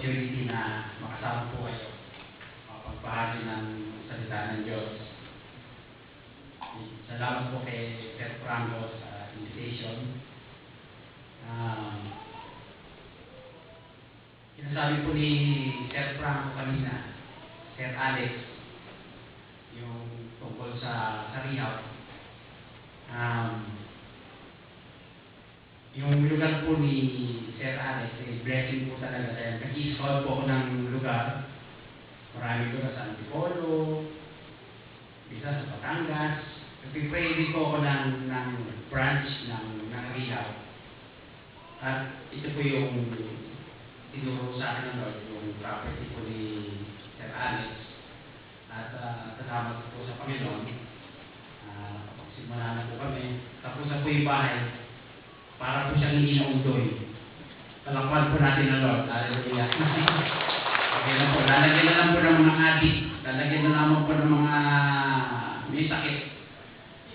opportunity na makasama po kayo makapagbahagi ng salita ng Diyos. Salamat po kay Sir Franco sa invitation. Sinasabi po ni Sir Franco kanina, Sir Alex, yung tungkol sa rehab. Yung lugar po ni Sir Alex, blessing po talaga dahil nag-i-scout po ako ng lugar. Maraming lugar sa Antipolo, isa sa Batangas. Nag-pray din po ako ng branch ng rehab. At ito po yung tinuro sa akin ng Lord, yung property po ni Sir Alex. At salamat po sa Panginoon. Kapagsimula na po kami. Tapos na po yung bahay. Para po siyang hindi naundoy. Palakpan po natin ang Lord. Hallelujah. Okay na po. Lalagyan na lang po ng mga adik. Lalagyan na lamang po ng mga may sakit.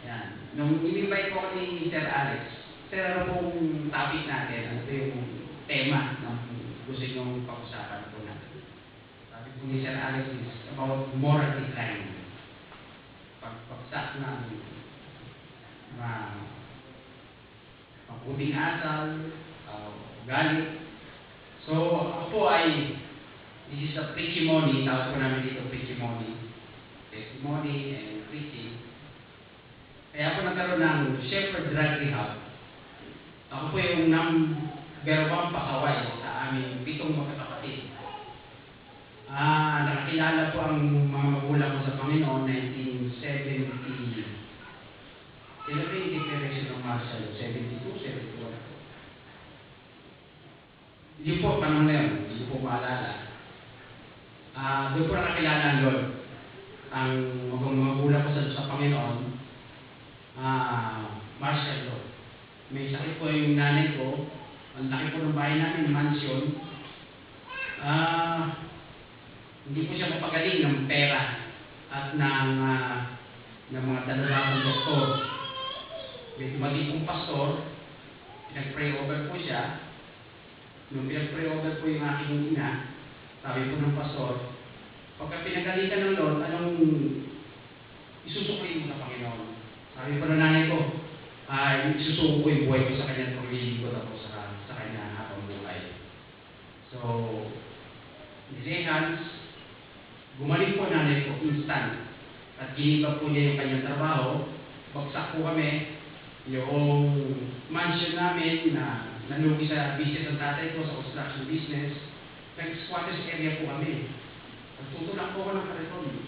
Yan. Nung in-invite po ni Sir Alex, Sir, ano pong topic natin? Ano po yung tema na gusto niyong pag-usapan po natin? Sabi po ni Sir Alex is about moral decline. Pagpagsak ng mabuting asal, galit. So, ako po ay, this is a testimony, tawag po namin dito testimony and preaching. Kaya ako nagkaroon ng Shepherd Drug Rehab. Ako po yung number 1 pasaway sa aming 7 magkakapatid. Nakakilala po ang mga magulang ko sa Panginoon 1970. Kailan ba yung declaration ng Marshall? 72, 71 ako. Hindi po, panahon na yun. Hindi po maalala. Doon po nakakilala ang Lord. Ang mga magulang ko sa Panginoon, Marshall Lord. May sakit po yung nanay ko. Ang laki po ng bahay namin, mansion. Hindi po siya mapagaling ng pera at ng mga dalawang doktor. May dumating pong pastor, pinag-pray over po siya. Nung pinag-pray over po yung aking ina, sabi po ng pastor, pagka pinagalitan ng Lord, anong isusukoy mo sa Panginoon? Sabi po ng nanay ko, isusuko ko yung buhay ko sa kanya, paglilingkod ako sa kanya habang buhay. So, in his hands, gumaling po nanay ko instant. At ginibag po niya yung kanyang trabaho. Bagsak po kami. Yung mansion namin na nalugi sa business ng tatay ko sa construction business, nag-squatters area po kami. Nagtutulak po ako ng kariton.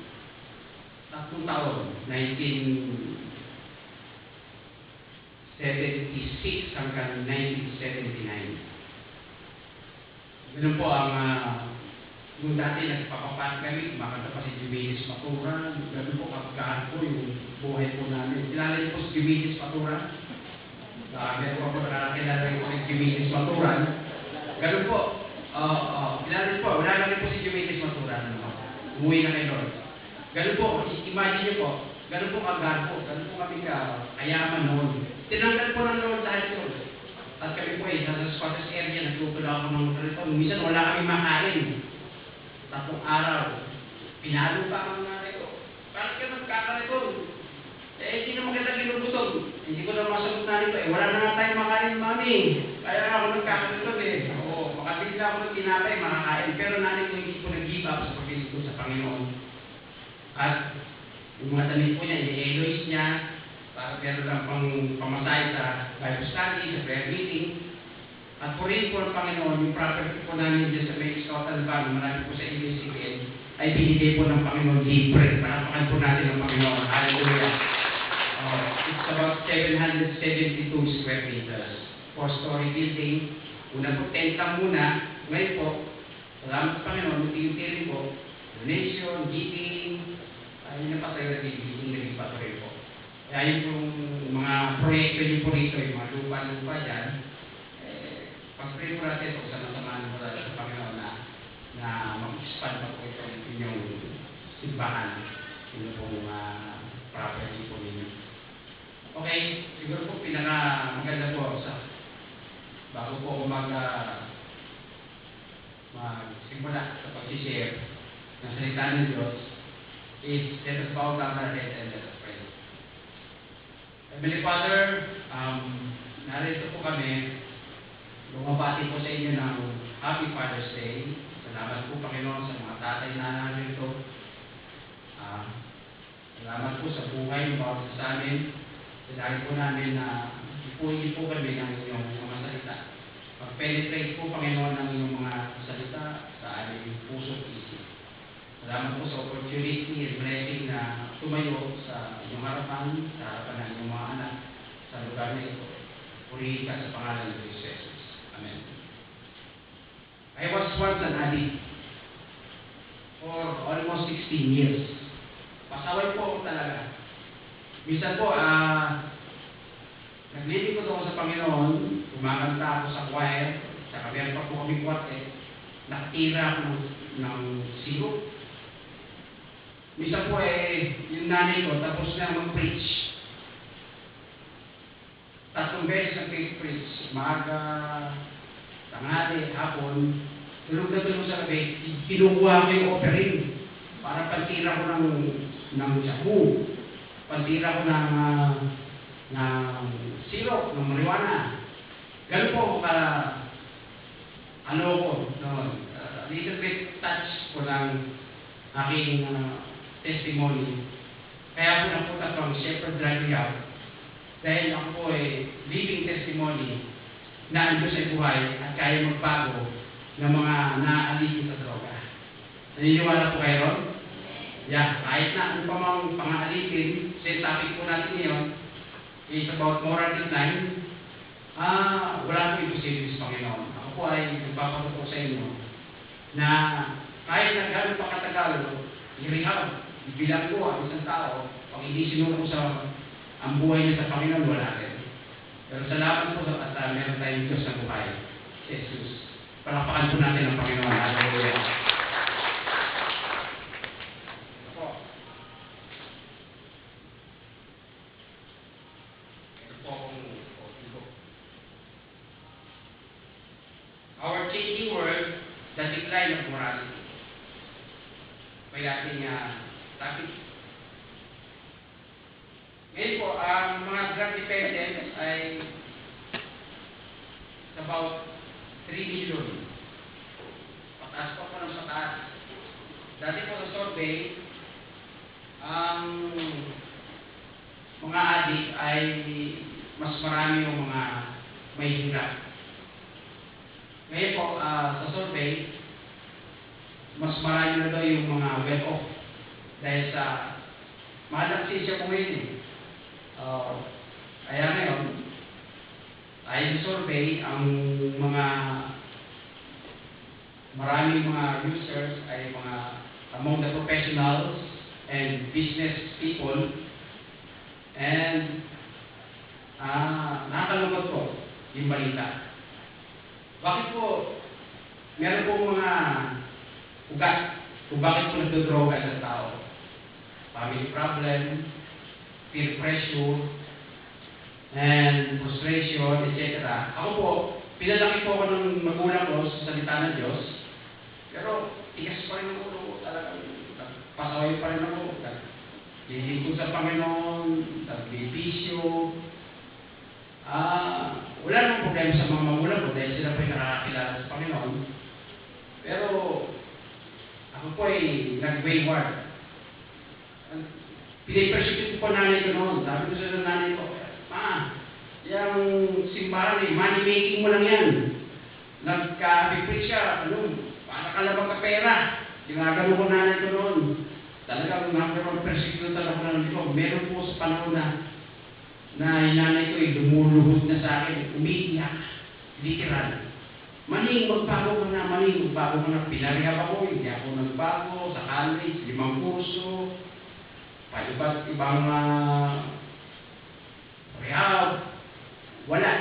3 taon, 1976 hanggang 1979. Ganun po ang yung dati nagpapapan kami, kumakanta pa si Jumilis Patura. Ganun po kapagkaan po yung buhay po namin. Kilala niyo po si Jumilis Patura? Meron po nakakilala niyo po si Jumilis Patura. Ganun po. Kilala niyo po. Wala na rin po si Jumilis Patura. Umuwi na kay Lord. Ganun po. Imagine niyo po. Ganun po kagaan po. Ganun po kami kayaman noon. Tinanggal po ng Lord dahil po. At kami po sa squatters area, nagtutula ako ng kariton. Minsan wala kami makain. 3 araw, pinalo pa ang nanay ko. Bakit ka nagkakariton? Hindi naman kita ginugutog. Hindi ko na masagot nanay ko. Wala na nga tayong makain, mami. Kaya ako nagkakariton Oo, makabigla ako ng tinapay, makakain. Pero nanay ko hindi ko nag-give up sa pagbilig ko sa Panginoon. At yung mga damit po niya, i-eloise niya, para meron lang pamasahe sa Bible study, sa prayer meeting. At purihin po ng Panginoon, yung property po namin dyan sa may Scotland Bank, marami po sa ABCBN, ay binigay po ng Panginoon libre. Panapakan po natin ng Panginoon. Hallelujah. It's about 772 square meters. 4-story building. Una po, tent lang muna. Ngayon po, salamat sa Panginoon, unti-unti po, donation, giving, ayun na pa tayo nagiging patuloy po. Kaya yun yung mga proyekto yung po rito, yung mga lupa-lupa dyan, pag-pray po natin ito sa nasamahan mo sa Panginoon na mag-expand pa po itong inyong simbahan. Ito pong property po ninyo. Okay, siguro po pinaka-maganda po bago po magsimula sa pag-share ng salita ng Diyos is let us bow down our head and let us pray. Heavenly Father, narito po kami. Lumabati po sa inyo ng Happy Father's Day. Salamat po, Panginoon, sa mga tatay na narito. Salamat po sa buhay ng bawat sa amin. Salamat po namin na ipuin po kami ng inyong mga salita. Mag-penetrate po, Panginoon, ng inyong mga salita sa aming puso at isip. Salamat po sa opportunity and blessing na tumayo sa inyong harapan, sa harapan ng inyong mga anak, sa lugar na ito. Purihin ka sa pangalan ng Jesus. Amen. I was once an addict for almost 16 years. Pasaway po ako talaga. Minsan po, naglilingkod ako sa Panginoon, kumakanta ako sa choir, saka meron pa po kami quartet, nakatira ako ng sirup. Minsan po yung nanay ko, tapos na mag-preach. 3 beses nag-preach, maaga, tanghali, hapon, tulog na tulog sa gabi, kinukuha ko yung offering para pantira ko ng shabu, pantira ko ng sirop, ng marijuana. Ganun po ako little bit touch ko ng aking testimony. Kaya po napunta ko ang Shepherd Drug Rehab dahil ako po living testimony na ando sa buhay at kaya magbago ng mga naaalipin sa droga. Naniniwala po kayo ron? Yeah, kahit na ano pa mang pang-aalipin, sa topic po natin ngayon is about moral decline. Wala po imposible sa Panginoon. Ako po ay nagpapatuto sa inyo na kahit na gano'n pa katagal, i-rehab, bilang ko ang isang tao, pag hindi sinuro sa ang buhay niya sa Panginoon, wala rin. Pero salamat po at meron tayong Diyos na buhay. Jesus. Palakpakan po natin ang Panginoon. Hallelujah. Ako. Ito po akong ko. Our changing world, the decline of morality. May ating topic. Ngayon po, ang mga drug dependents ay about 3 million. Pataas po ng pataas. Dati po sa survey, ang mga addict ay mas marami yung mga may hirap. Ngayon po, sa survey, mas marami na daw yung mga well-off. Dahil sa malaki siya po ngayon kaya ngayon, ayon sa survey, ang mga maraming mga users ay mga among the professionals and business people and nakakalungkot po yung balita. Bakit po meron po mga ugat kung bakit po nagdodroga sa tao? Family problem, peer pressure, and frustration, etc. Ako po, pinalaki po ako ng magulang ko sa salita ng Diyos, pero tigas pa rin ako, talagang pasaway pa rin ako. Hihilig ko sa Panginoon, nagbibisyo. Wala nang problema sa mga magulang ko dahil sila po ay nakakakilala sa Panginoon. Pero ako po ay nag-wayward. Pinipersecute ko nanay ko noon. Sabi ko sa nanay ko, yung simbahan money making mo lang yan. Nagka-biprit siya, para kalabang ka pera. Ginagano ko nanay ko noon. Talagang persecute ako ng ito. Meron po sa panahon na nanay ko dumuluhod na sa akin, umiiyak, literal. Maning magbago ka na, pinarihab ako, hindi ako nagbago, sa college, 5 kurso, iba't ibang rehab, wala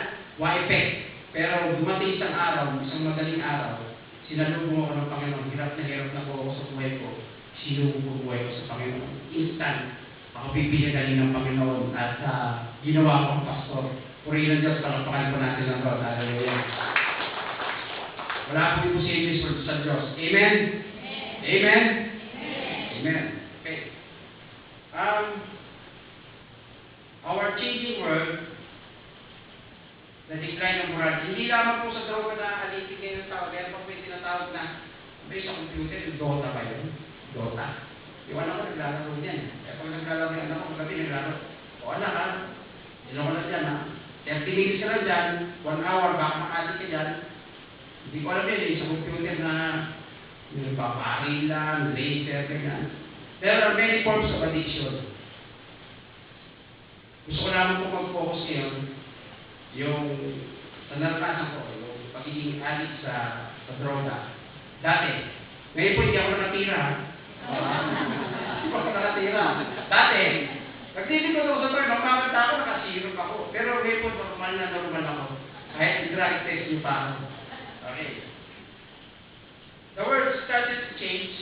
effect. Pero dumating isang madaling araw, sinalubong ako ng Panginoon, hirap na po ako sa buhay ko, sinubong buhay ko sa Panginoon. Instant, ako pipinagaling ng Panginoon at ginawa ko ang pastor. Purihin ng Diyos, palakpakan po natin ng Lord. Hallelujah. Wala pong imposible sa Diyos. Amen? Amen? Amen. Okay. Our changing world, na decline ng moral, hindi lamang po sa droga na alipin kayo ng tao, meron pa po yung tinatawag na, may sa computer, yung Dota ba yun? Dota. Yung anak ko naglalaro niyan. Kaya pag naglalaro yung anak ko, magabi naglalaro. O anak ha, ilan ko lang dyan ha. 30 minutes ka lang dyan, 1 hour, baka makati ka dyan. Hindi ko alam yun, sa computer na yung paparilan, laser, ganyan. There are many forms of addiction. Gusto ko naman po mag-focus ngayon yung sa naranasan ko, yung pagiging addict sa droga. Dati, ngayon po hindi ako nakatira. Hindi ako nakatira. Dati, nagtitigod ako sa bar, magkakanta ako, nakasirap ako. Pero ngayon po, normal ako. Kahit drug test niyo pa ako. Okay. The world started to change.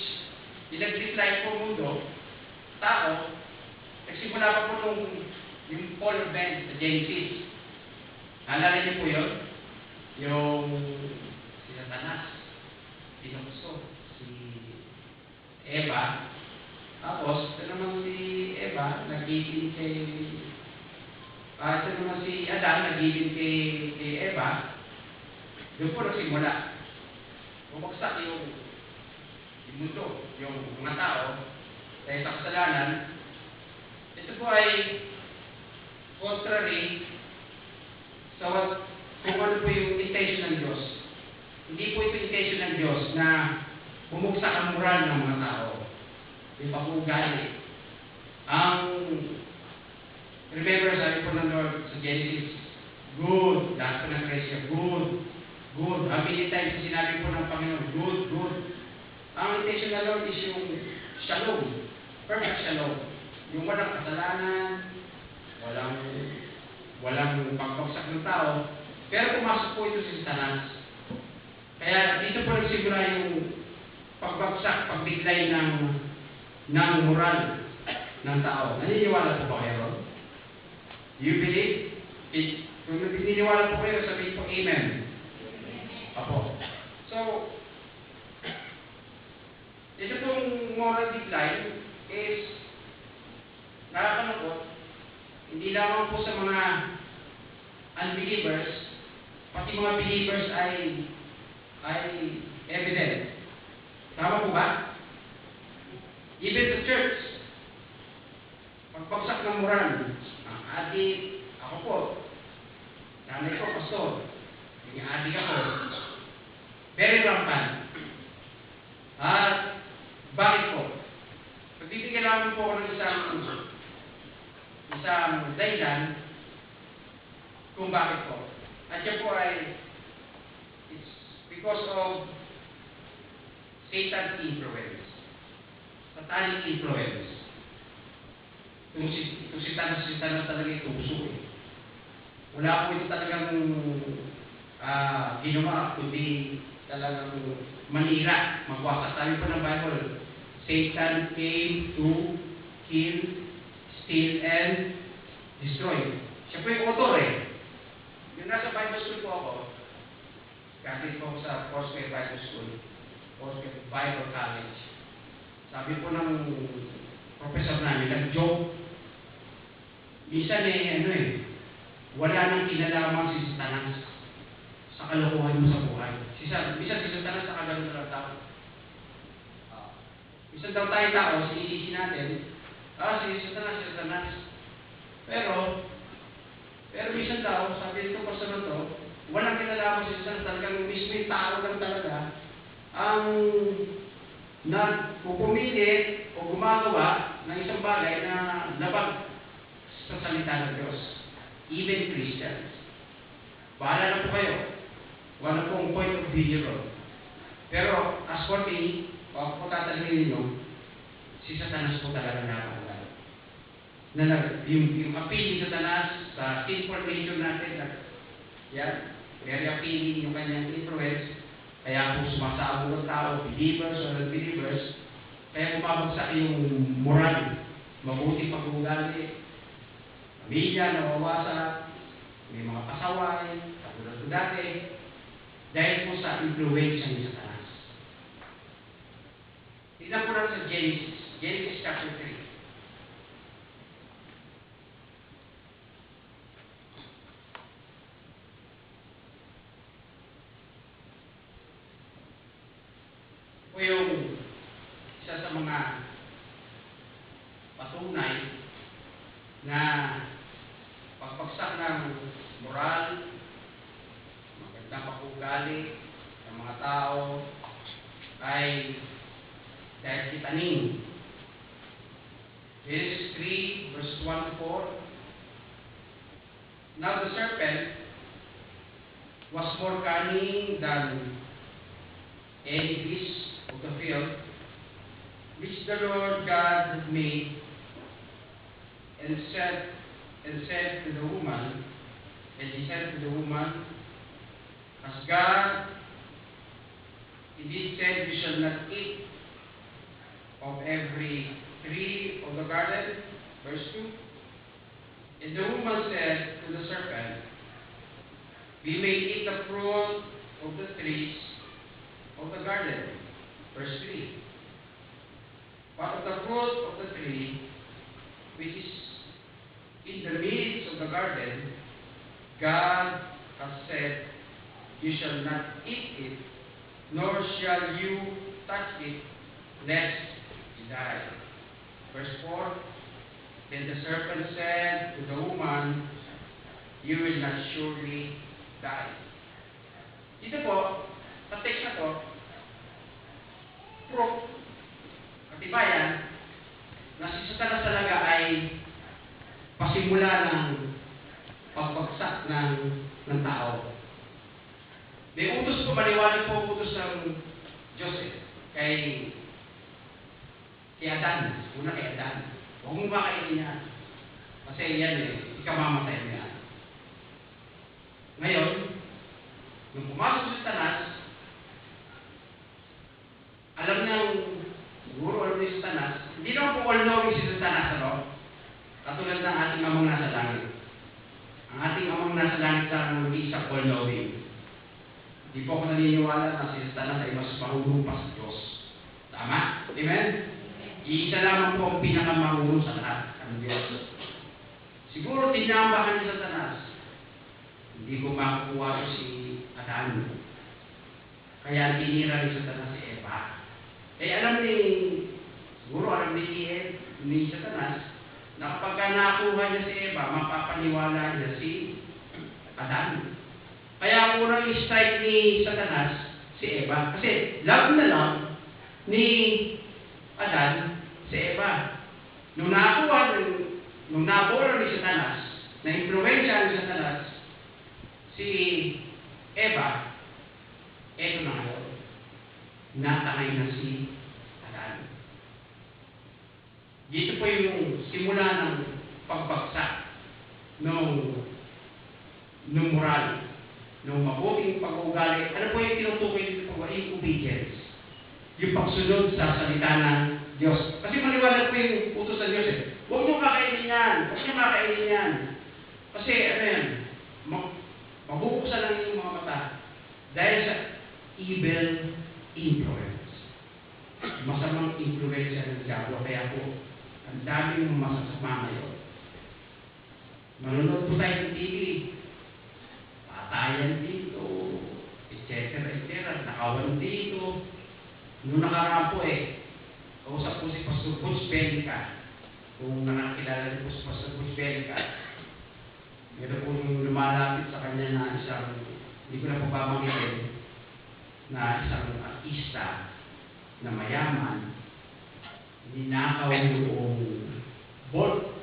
Nag-decline po mundo. Tao, nagsimula pa po nung yung fall of man sa Genesis. Alala niyo po yun? Yung si Satanas, pinukso si Eva. Tapos, ito naman si Eva, nagiging kay... ito naman si Adan, nagiging kay Eva. Doon po nagsimula. Bumagsak yung mundo, yung mga tao, dahil sa kasalanan. Ito po ay contrary sa kung ano po yung intention ng Diyos. Hindi po ito intention ng Diyos na bumagsak ang moral ng mga tao. Yung pag-uugali. Remember, sabi po ng Lord sa Genesis, good. Lahat po ng Christian, good. Good. Many times sinabi po ng Panginoon, good, good. Ang intention ng Lord is yung shalom. Perfect shalom. Yung walang kasalanan, walang pagbagsak ng tao, pero pumasok po ito si Satanas. Kaya dito po nagsimula yung pagbagsak, pagbiglay ng moral ng tao. Naniniwala po ba kayo? You believe? Kung naniniwala po kayo, sabihin po Amen. Apo. So, ito pong moral decline is nakakalungkot. Hindi lamang po sa mga unbelievers, pati mga believers ay evident. Tama po ba? Even the church, pagbagsak ng moral, ang adik, ako po, nanay ko, pastor, yung adik ako, very rampant. At bakit po? Pagbibigyan namin po ako ng isang dahilan kung bakit po. At yan po ay it's because of Satan's influence. Satanic influence. Itong Satanas talaga ito, uso eh. Wala po ito talagang ginawa, kundi talagang manira, magwakas. Sabi po ng Bible, Satan came to kill, steal, and destroy. Siya po yung author eh. Yung nasa Bible school po ako, graduate po ako sa Foursquare Bible School, Foursquare Bible College. Sabi po ng professor namin, nag-joke. Minsan wala nang kinalaman si Satanas sa kalokohan mo sa buhay. Minsan si Satanas nakagano na tao. Minsan daw tayo tao, sinisisi natin, si Satanas. Pero minsan daw, sabi nito pastor na to, walang kinalaman si Satanas, talagang mismo yung tao lang talaga, ang pupumili o gumagawa ng isang bagay na labag sa salita ng Diyos. Even Christians. Bahala na po kayo. Wala pong point of view ron. Pero, as for me, kung tatanungin ninyo, si Satanas po talaga nakakala. Yung appeal ni Satanas sa sinful nature natin, very appealing yung kanyang influence, kaya po sumasabog ng tao, believers or unbelievers, kaya bumabagsak yung moral, mabuting pag-uugali, pamilya, nawawasak, may mga pasaway, katulad ko dati. Dahil po sa influensya ni Satanas. Tignan po natin sa Genesis chapter 3. Po yung isa sa mga patunay na pagpagsak ng moral, magandang pag-uugali ng mga tao ay dahil kitaning. Genesis 3 verses 1 to 4. Now the serpent was more cunning than any beast of the field which the Lord God had made, and said to the woman, and he said to the woman, as God indeed said, you shall not eat of every tree of the garden. Verse 2. And the woman said to the serpent, we may eat the fruit of the trees of the garden. Verse 3. But of the fruit of the tree which is in the midst of the garden, God has said, you shall not eat it, nor shall you touch it, lest you die. Verse 4. Then the serpent said to the woman, you will not surely die. Dito po, sa text na to, proof, katibayan, na si Satanas talaga ay pasimula ng pagbagsak ng tao. May utos po, maliwanag po utos ng Diyos kay Adan. Una kay Adan. Huwag mo makainin yan. Kasi yan ikamamatay mo yan. Ngayon, nung pumasok si Satanas, siguro alam ni Satanas, hindi naman po all-knowing si Satanas, katulad ng ating amang nasa langit. Ang ating amang nasa langit lang mag-iisang all-knowing. Hindi po ako naniniwala na si Satanas ay mas marunong pa sa Diyos. Tama? Amen? Iisa lamang po ang pinakamarunong sa lahat, ang Diyos. Siguro tinambahan ni Satanas, hindi ko makukuha si Adan. Kaya tinira ni Satanas si Eva. Siguro alam ni Satanas, na kapag nakuha niya si Eva, mapapaniwala niya si Adan. Kaya unang strike ni Satanas si Eva. Kasi love na lang ni Adan si Eva. Nung nabola ni Satanas, na-influensya ni Satanas si Eva, eto na ngayon, natangay na si Adan. Dito po yung simula ng pagbagsak ng moral, ng mabuting pag-uugali. Ano po yung tinutukoy dito po? Yung obedience. Yung pagsunod sa salita ng Diyos. Kasi maliwanag po yung utos ng Diyos Huwag nyo kakainin yan. Huwag nyo kakainin yan. Kasi mabubuksan lang yung mga mata dahil sa evil influence. Masamang influensya ng diablo. Kaya po, ang daming masasama ngayon. Manunod po tayo ng TV. Patayan dito, etc. Nakawan dito. Noong nakaraan po kausap po si Pastor Butch Belica. Kung nakakilala niyo po si Pastor Butch Belica, meron po yung lumalapit sa kanya na isang, hindi ko na po pamanggitin, na isang artista na mayaman, ninakaw yung bolt.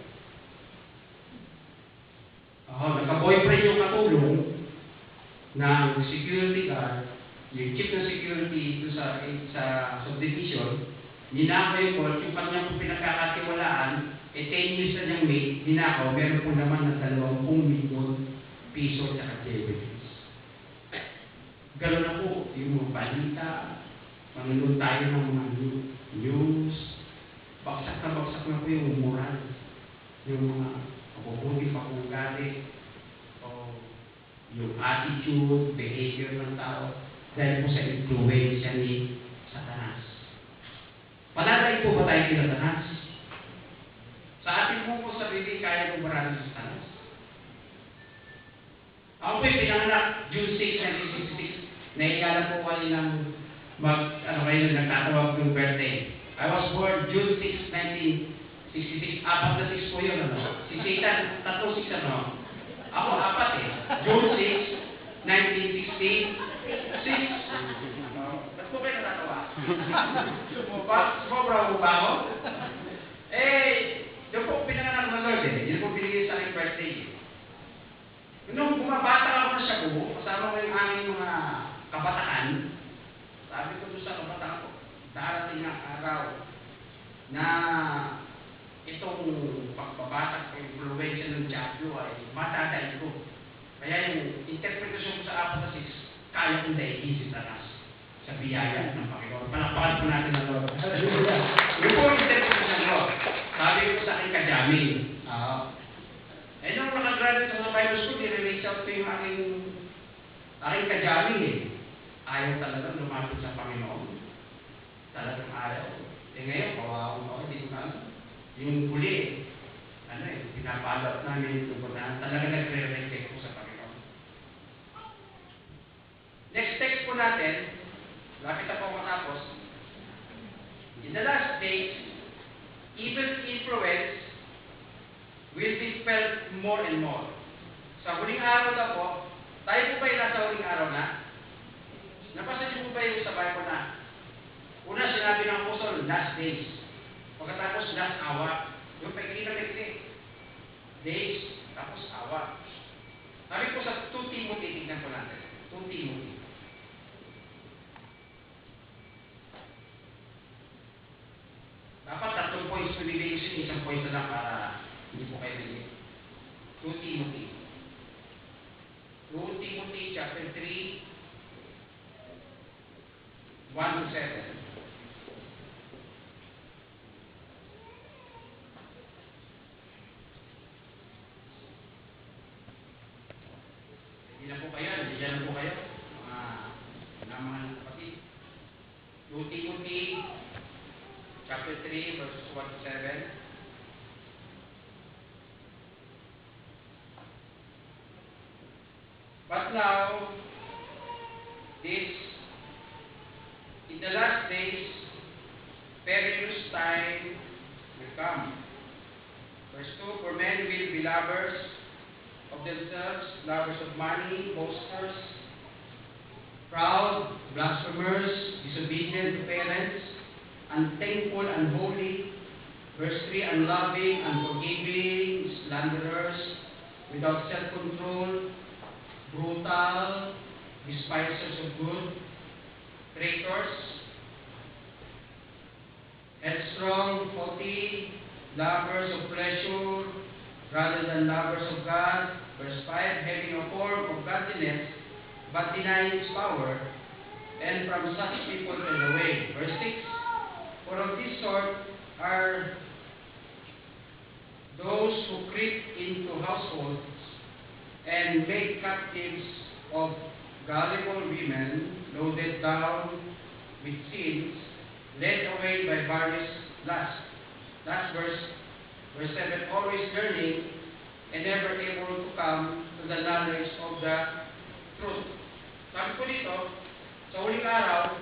Nagka-boyfriend yung katulong ng security guard, yung chief ng security dito sa subdivision, ninakaw yung bolt, yung kanyang pinagkakatiwalaan, 10 years na niyang mate, ninakaw, meron po naman na 20 milyon piso at activities. Gano'n na po, yung mga balita, manunod tayo ng mga news, baksak na po yung moral, yung mga pabubuti, pakugali, o yung attitude, behavior ng tao, dahil po sa influensya ni Satanas. Panatay po ba tayo kay Satanas? Sa ating po sa bibig, kaya po marami sa Satanas. Ako po'y pinanganak June 6, 1966. Naiyala po kayo ng kayo nagtatawag ng birthday. I was born June 6, 1966. 4 na 6 po yun, ano? Si Satan, 3 6, ano? Ako, 4 eh. June 6, 1966. Ba't po kayo natatawa? Sobra po ba ako? Yun po pinanganak ng Lord eh. Yun po binigay sa aking birthday. Nung bumabata ako na siya po, kasama ko yung aming mga kabataan, sabi ko doon sa kabataan ko, darating ang araw na itong pagbabatak o influensya ng Diablo ay matatayin ko. Kaya yung interpretasyon ko sa Apocalypse, kaya kong daigin si Satanas sa biyaya ng Panginoon. Palakpakan po natin ang Lord. Yung po yung interpretasyon ko. Sabi ko sa aking kadyamin, nung nakagraduate sa Bible School, i-release out ko yung aking kadyamin eh. Ayaw talaga lumapit sa Panginoon. Talagang ayaw. Ngayon, kawawang ako, hindi ko na alam. Yung huli, pinapalot namin yung pupuntahan. Talaga nagre-reject ko sa Panginoon. Next text po natin, lapit na po matapos. In the last days, evil influence will be felt more and more. Sa huling araw na po, tayo po ba yung nasa huling araw na? Napasa niyo po ba yung sa Bible na una sinabi ng Apostol, last days. Pagkatapos last hour. Yung paikli-paikli. Days, tapos hour. Sabi po sa 2 Timothy, tignan po natin. 2 Timothy. Dapat 3 points po bibigay ko isang point na lang para hindi po kayo bigay. 2 Timothy. 2 Timothy chapter 3, 1 to 7. Hindi na po kayo, nandiyan na po kayo, mga kapatid. 2 Timothy chapter 3, verses 1 to 7. But now, in the last days, perilous time will come. Verse 2, for men will be lovers of themselves, lovers of money, boasters, proud, blasphemers, disobedient to parents, unthankful, unholy. Verse 3, unloving, unforgiving, slanderers, without self-control, brutal, despisers of good, traitors, headstrong, haughty, lovers of pleasure rather than lovers of God. Verse 5, having a form of godliness, but denying its power, and from such people turn away. Verse 6, for of this sort are those who creep into households and make captives of gullible women, loaded down with sins, led away by various lusts. That's verse 7, always learning and never able to come to the knowledge of the truth. Sabi ko dito, sa huling araw,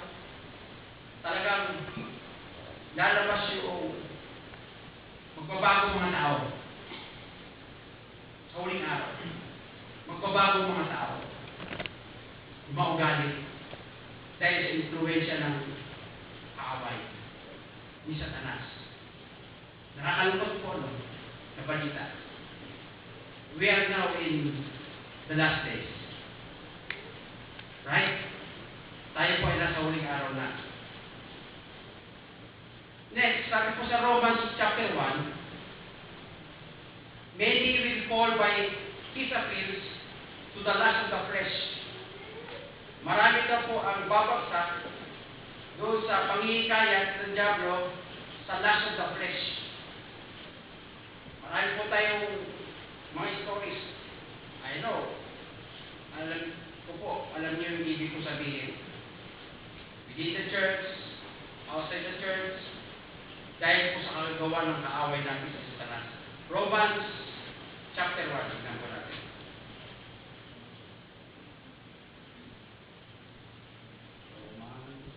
talagang lalabas yung magbabago mga tao. Sa huling araw. Magbabago mga tao. Maugali. Dahil sa influensya ng kaaway ni Satanas. Nakakalungkot po, no? Na balita. We are now in the last days. Right? Tayo po ay nasa huling araw na. Next, sabi po sa Romans chapter 1, many will fall by his appeals to the lust of the flesh. Marami na po ang babagsak doon sa pangihikayat ng Diablo sa lust of the flesh. Marami po tayong mga stories. I alam ko po, alam niyo yung ibig ko sabihin. Within the church, outside the church, dahil po sa kagagawa ng kaaway natin sa Satanas. Romans chapter 1, tignan po natin. Romans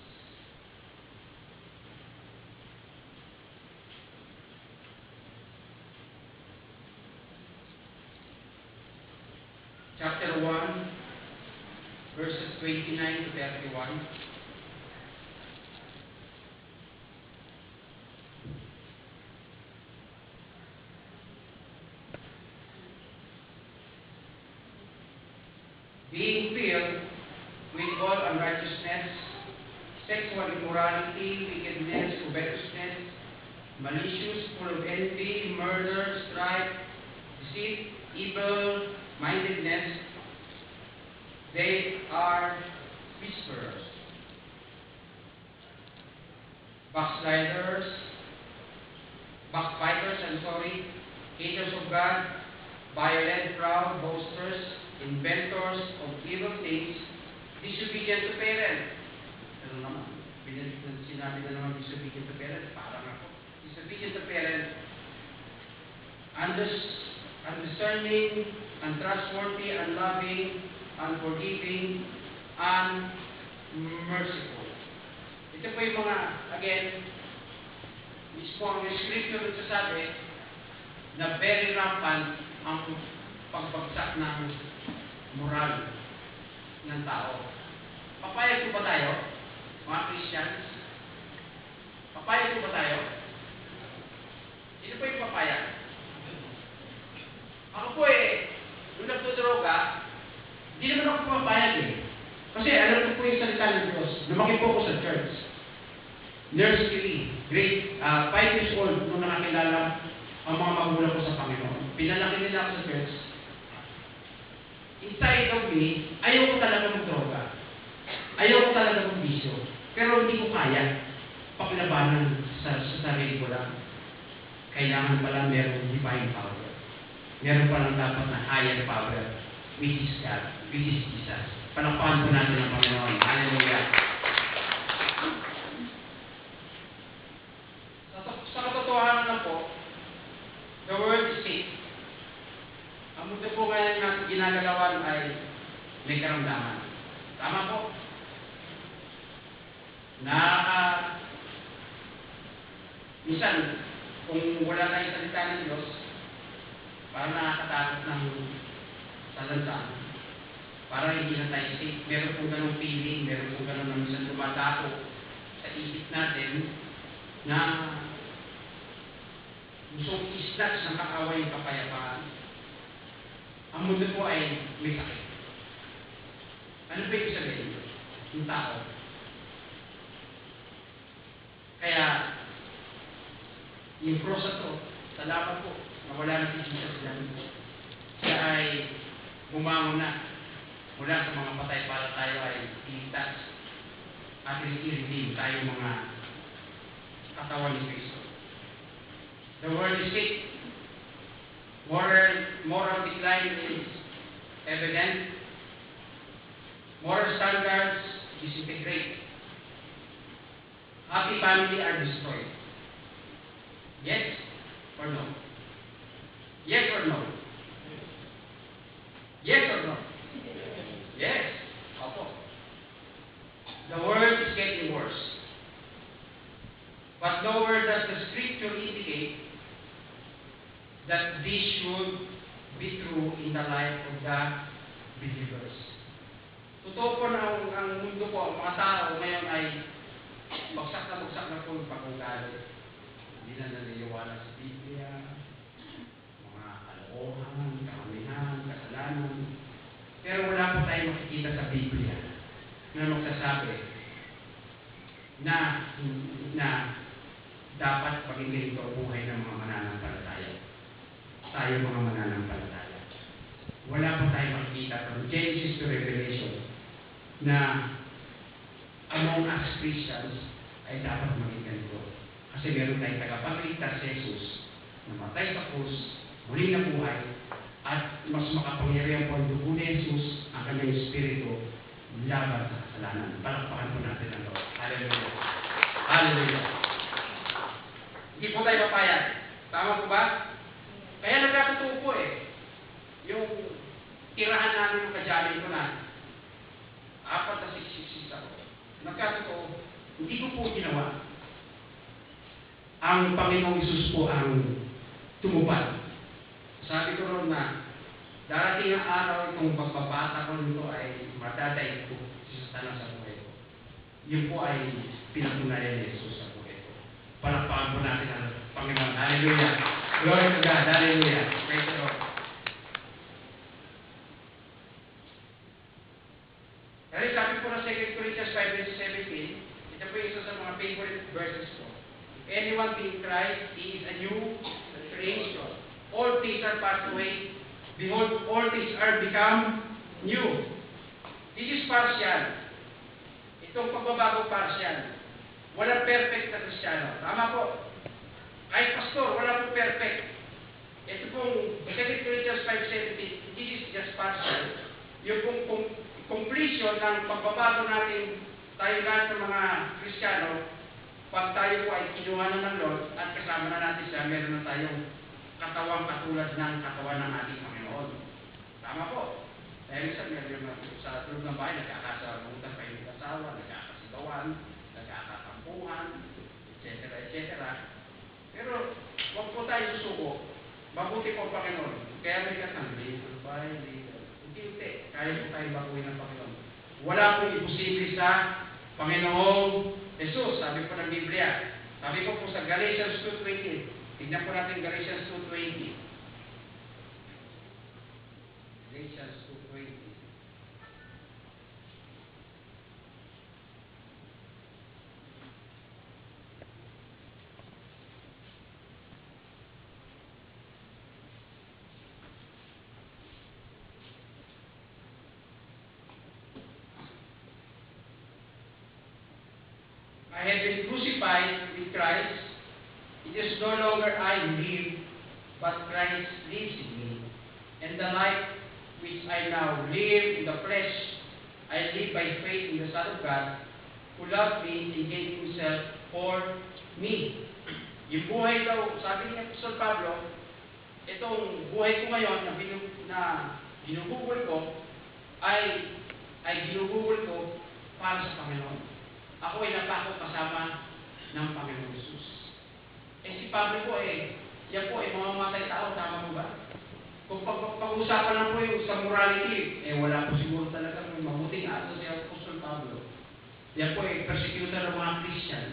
chapter 1, verses 29 to 31. Being filled with all unrighteousness, sexual immorality, wickedness, covetousness, malicious, full of envy, murder, strife, deceit, evil-mindedness, they are whisperers, backsliders, backbiters, haters of God, violent, proud, boasters, inventors of evil things, disobedient to parents. Ano naman? Sinabi na naman disobedient to parents. Parang ako. Disobedient to parents. Undiscerning, untrustworthy, unloving, unforgiving, unmerciful. Ito po yung mga, again, mismo ang scripture nagsasabi na very rampant ang pagbagsak ng moral ng tao. Papayag po ba tayo, mga Christians? Papayag po ba tayo? Sino po yung papayag? Ako po nung nagtudroga, hindi naman ako pumapayag Kasi alam ko po yung salita ng Diyos. Lumaki po ako sa church. Nursery, grade 5 years old, nung nakakilala ang mga magulang ko sa Panginoon. Pinalaki nila ako sa church. Inside of me, ayaw ko talaga magdroga. Ayaw ko talaga magbisyo. Pero hindi ko kaya pakilabanan sa sarili ko lang. Kailangan pala merong divine power. Meron palang dapat na higher power, which is God, which is Jesus. Palakpakan po natin ang Panginoon. Hallelujah. Sa katotohanan na po, the world is sick. Ang mundo po ngayon na ginagalawan ay may karamdaman. Tama po. Minsan, kung wala tayong salita ng Diyos, parang nakakatakot ng salansan. Parang hindi na tayo safe. Meron pong ganong feeling, meron pong ganong minsan dumadako sa isip natin na gustong isnatch ng kaaway yung kapayapaan. Ang mundo po ay may sakit. Ano ba yung sabihin? Yung tao. Kaya, yung cross na to, salamat po, nawala na si Jesus dyan. Siya ay bumangon na mula sa mga patay para tayo ay iligtas at i-redeem tayo mga katawan ni Kristo. The world is sick. Moral decline is evident. Moral standards disintegrate. Happy family are destroyed. Yes or no? Yes or no? Yes or no? Yes. Opo. The world is getting worse. But nowhere does the scripture indicate that this should be true in the life of the believers. Totoo po na ang mundo po, ang mga tao ngayon ay bagsak na po yung pag-ugali. Hindi na naniniwala sa Biblia, mga kalokohan, karamihan, kasalanan. Pero wala po tayong makikita sa Biblia na magsasabi na dapat paging ganito ang buhay ng mga mananampalataya. Tayo mga mananampalataya. Wala po tayong makikita from Genesis to Revelation na among us Christians ay dapat maging ganito. Kasi meron tayong tagapagligtas si Jesus, namatay sa krus, muli na buhay, At mas makapangyarihan po ang dugo ni Jesus, ang kanyang espiritu, laban sa kasalanan. Palakpakan po natin ang Lord. Hallelujah. Hallelujah. Hindi po tayo papayag. Tama po ba? Kaya nagkakatuo po yung tirahan namin ng kadyalin ko na 4 na sisis ako. Nagkakatuo, hindi ko po ginawa. Ang Panginoong Isus po ang tumupad. Sabi ko ron na darating ang araw itong pagbabata ko nito ay madaday ko sa tanong sa buhay ko. Yun po ay pinatunayan ni Jesus sa buhay ko. Palakpakan po natin ang Panginoon. Hallelujah. Glory to God. Hallelujah. Praise the Lord. Kaya sabi po na 2 Corinthians 5:17, ito po isa sa mga favorite verses ko. If anyone be in Christ, he is a new creation. All things are passed away. Behold, all things are become new. This is partial. Itong pagbabago partial. Walang perfect na Kristiyano. Tama po. Kahit pastor, wala po perfect. Ito pong 2 Corinthians 5:17, this is just partial. Yung pong completion ng pagbabago natin, tayo lahat ng mga Kristiyano, pag tayo po ay kinuha na ng Lord at kasama na natin siya, meron na tayong katawang katulad ng katawan ng ating Panginoon. Tama po. Dahil sa loob ng bahay, nagkakasabutan kayo ng asawa, nagkakasigawan, nagkakatampuhan, etc. etc. Pero huwag po tayo susuko. Mabuti po ang Panginoon. Kaya may katang, little by little. Hindi. Kaya po tayo baguhin ng Panginoon. Wala pong imposible sa Panginoong Jesus. Sabi po ng Biblia. Sabi po sa Galatians 2:20. Tignan po natin Galatians 2:20. Galatians 2:20. I have been crucified with Christ. It is no longer I who live, but Christ lives in me. And the life which I now live in the flesh, I live by faith in the Son of God, who loved me and gave Himself for me. Yung buhay daw, sabi ni Apostol Pablo, itong buhay ko ngayon na ginugugol ko, ay ginugugol ko para sa Panginoon. Ako ay napako kasama ng Panginoon Jesus. Si Pablo po yan po mamamatay tao, tama mo ba? Kung pag-usapan lang po yung sa morality, wala po siguro talaga may mabuting aso si Apostol Pablo. Yan po persecutor ng mga Christian.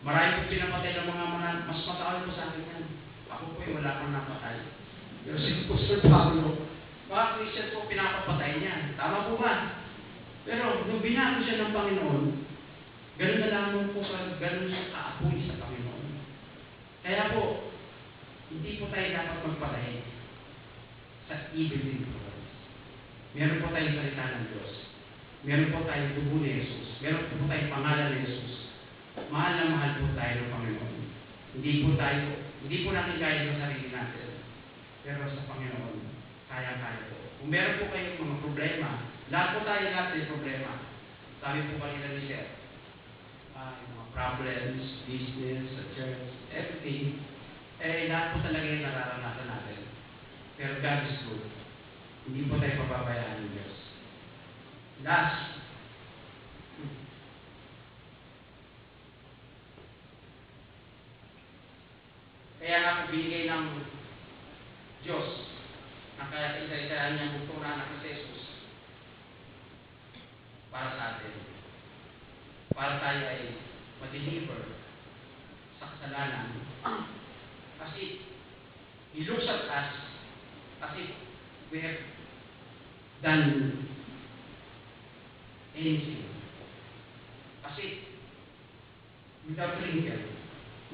Marami po pinapatay ng mga mas matawal po sa akin yan. Ako po wala pang napatay. Pero si Apostol Pablo, mga Christian po pinapapatay niya. Tama po ba? Pero nung binago siya ng Panginoon, ganun na lamang po, ganun siya kaapoy sa Panginoon. Kaya po, hindi po tayo dapat magpatay sa evil influence. Meron po tayong salita ng Diyos. Meron po tayong dugo ni Jesus. Meron po tayong pangalan ni Jesus. Mahal na mahal po tayo ng Panginoon. Hindi po natin kaya sa sarili natin. Pero sa Panginoon, kaya-kaya po. Kung meron po kayong mga problema, lahat po tayo may problema. Sabi po kanina ni Sir, mga problems, business, church, everything, lahat po talaga yung nararanasan natin. Pero God is good. Hindi po tayo pababayaan ng Diyos. Last, kaya nga binigay ng Diyos na kaya isa-isa niyang butong na anak ni Jesus para sa atin. Para tayo ay ma-deliver sa kasalanan. Kasi He looks at us as if we have done anything. Kasi without wrinkle,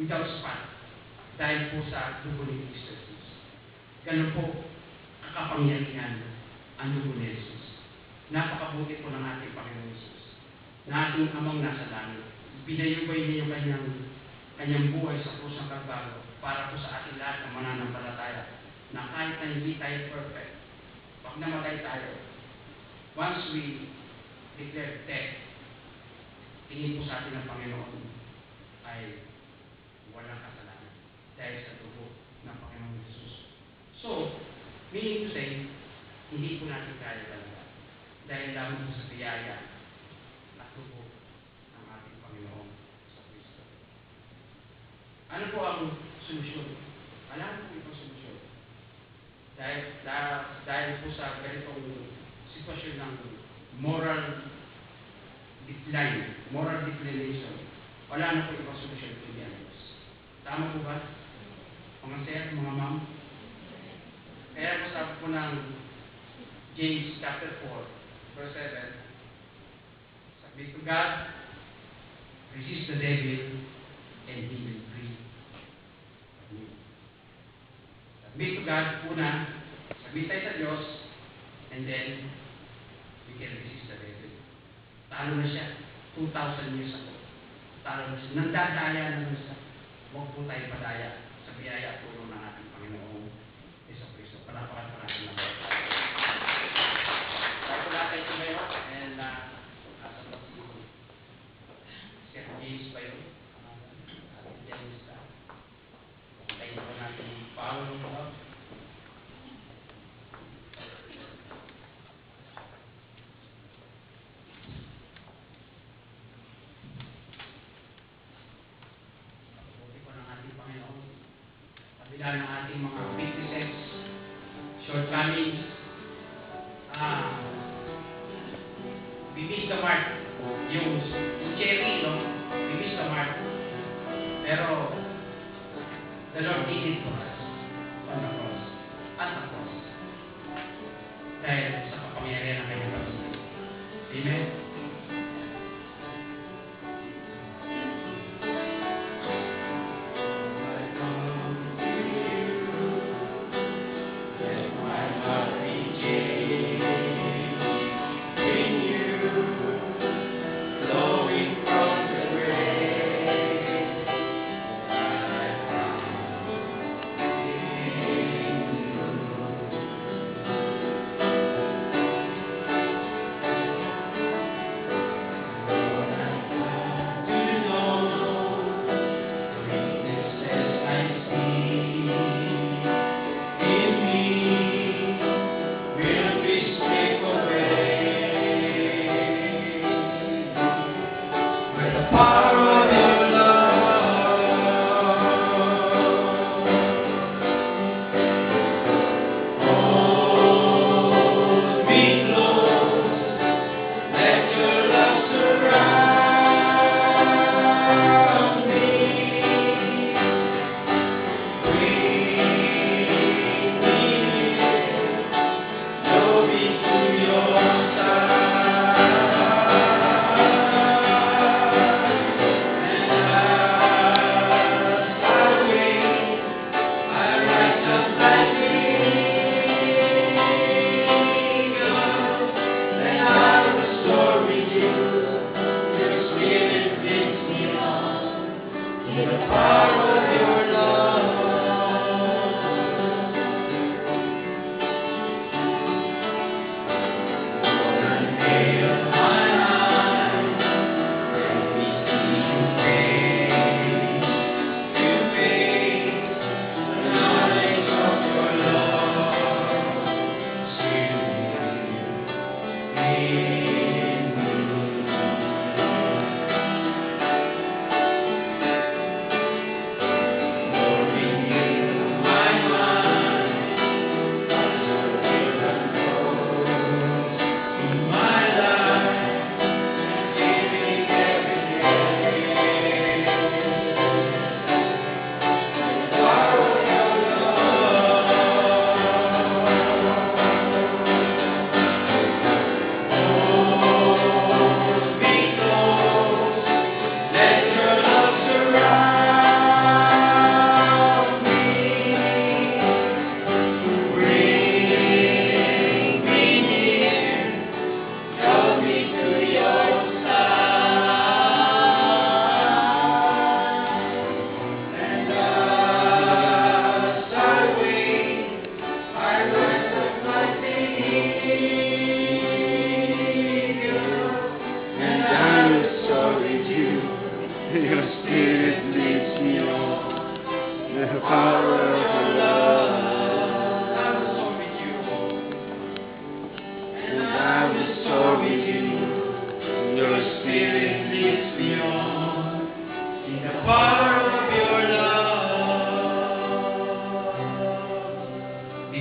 without spot, dahil po sa dugo ni Kristo Jesus. Ganun po kakapangyarihan ang dugo ni Jesus. Napakabuti po ng ating Panginoon Jesus. Na ating amang nasa langit. Pinayubay niya yung kanyang buhay sa krus ng Kalbaryo para po sa ating lahat ng mananampalataya na kahit na hindi tayo perfect, pag namatay tayo, once we declare death, tingin po sa atin ng Panginoon ay walang kasalanan dahil sa dugo ng Panginoon Jesus. So, meaning to say, hindi po natin kaya talaga dahil lamang po sa biyaya at dugo ng ating Panginoon sa Kristo. Ano po ang solusyon? Alam po itong solusyon. Dahil po sa ganitong sitwasyon ng moral decline, moral declination, wala na po ibang solusyon kundi ang Diyos. Tama po ba? Mga sir, mga ma'am? Kaya po sabi po ng James chapter 4, verse 7, submit to God, resist the devil, and he will flee. Submit to God, una, submit tayo sa Diyos, and then, we can resist the devil. Talo na siya, 2,000 years ago. Talo na siya. Nandadaya naman siya. Huwag po tayo padaya sa biyaya at tulong ng ating Panginoong Yesu Cristo. Palapakan pa natin ng mga tayo. Tayo po natin ito ngayon, and asa pa si Sir James ba yun? Ating James na. Tayo po natin Paul ng Lord. Kabila ng ating mga weaknesses, shortcomings, we miss the mark. Yung cherry, no? We miss the mark. Pero, the Lord did it for us on the cross. At the cross. Dahil sa kapangyarihan ng kanyang pagsunod. Amen?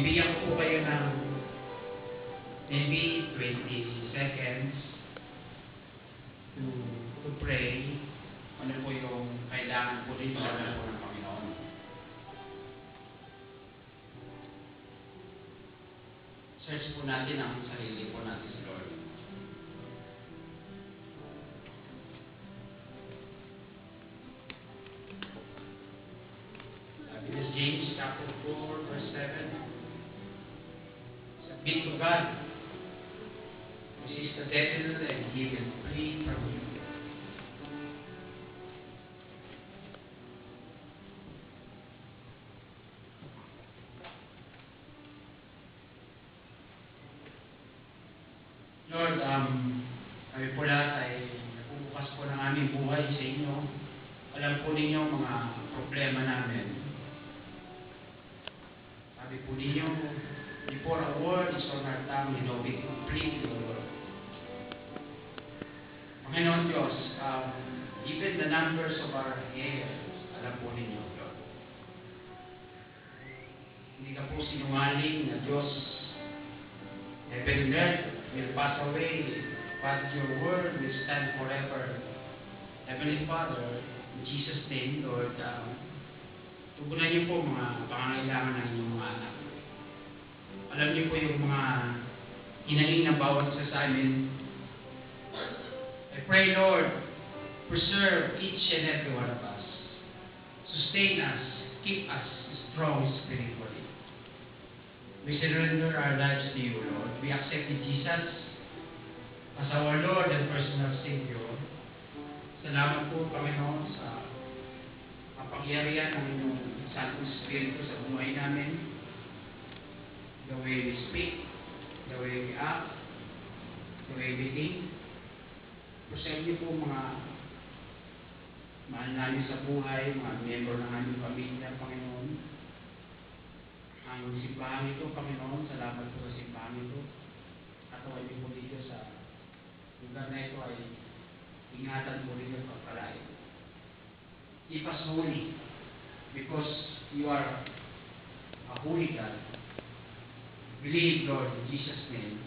Bibigyan ko po kayo ng maybe 20 seconds to pray. Ano po yung kailangan po dito na po ng Panginoon. Search po natin ang sarili po natin sa Lord. Sabi ni James chapter 4 verse 7. Submit to God. Resist the devil and he will flee from you. Lord, kami po lahat ay nagbubukas po ng aming buhay sa inyo. Alam po ninyo mga problema namin. Sabi po ninyo, before a word is on our tongue, you know, we complete your word. Panginoon Diyos, even the numbers of our hairs, alam po ninyo, Lord. Hindi ka po sinungaling na Diyos. Heaven and earth will pass away, but your word will stand forever. Heavenly Father, in Jesus' name, Lord, tugunan niyo po mga pangangailangan ng inyong mga anak. Alam niyo po yung mga hinaing na bawat isa sa amin. I pray, Lord, preserve each and every one of us. Sustain us, keep us strong spiritually. We surrender our lives to you, Lord. We accept Jesus as our Lord and personal Savior. Salamat po, Panginoon, sa kapangyarihan ng inyong Santong Espiritu sa buhay namin. The way we speak, the way we act, the way we think. Preserve niyo po mga mahal namin sa buhay, mga miyembro ng aming pamilya, Panginoon. Ang simbahan ito, Panginoon, salamat po sa simbahan ito. Katawan niyo po dito sa lugar na ito ay ingatan po rin yung pagpalain. Keep us holy because you are a holy God. Believe, Lord, in Jesus' name.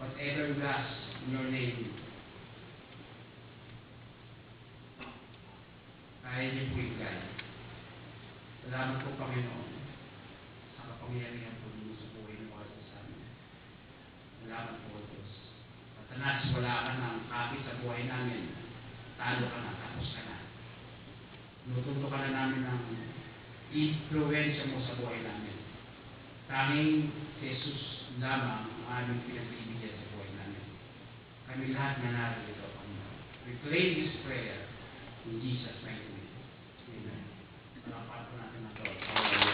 Whatever we ask in your name, kaya niyo po ibigay. Salamat po, Panginoon, sa kapangyarihan po ninyo sa buhay ng mga sa amin. Salamat po, Diyos. Satanas, wala ka ng kapit sa buhay namin. Talo ka na, tapos ka na. Lututo ka na namin ng influensya mo sa buhay namin. Tanging Jesus lamang ang aming pinagbibigyan sa buhay namin. Kami lahat na narito, Panginoon. We pray this prayer in Jesus' mighty name. Amen. Salamat po natin ang Lord.